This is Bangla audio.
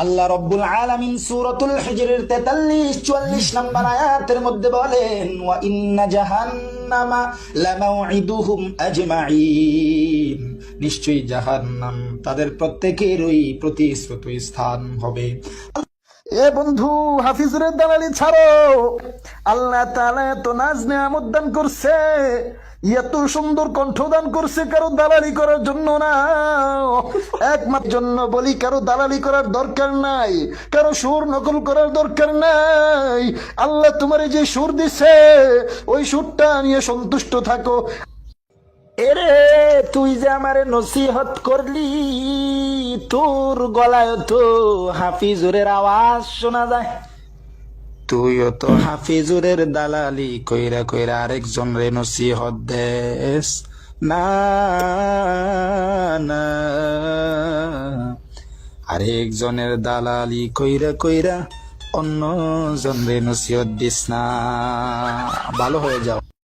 আল্লাহ রব্বুল আলামিন সূরাতুল হিজরের 43-44 নম্বর আয়াতের মধ্যে বলেন, ওয়া ইন্না জাহান্নামা লামাউইদুহুম আজমাইন, নিশ্চয়ই জাহান্নাম তাদের প্রত্যেকেরই প্রতিশ্রুত স্থান হবে। এ বন্ধু, হাফিজুরের দালালি ছাড়ো। আল্লাহ তাআলা এত নাজ নেয়ামত দান করছে, এত সুন্দর কণ্ঠদান করছে, কারো দালালি করার জন্য না, একমাত্র জন্য বলি, কারো দালালি করার দরকার নাই, কারো সুর নকল করার দরকার নাই। আল্লাহ তোমার যে সুর দিছে ওই সুরটা নিয়ে সন্তুষ্ট থাকো। এরে তুই যে আমারে নসিহত করলি, তোর গলায় তো হাফিজুরের আওয়াজ শোনা যায়। তুইও তো হাফিজুরের দালালি কইরা কইরা আরেকজন রে নসিহত দেস না, না আরেকজনের দালালি কইরা কইরা অন্য জন রে নসিহত দিস না। ভালো হয়ে যাও।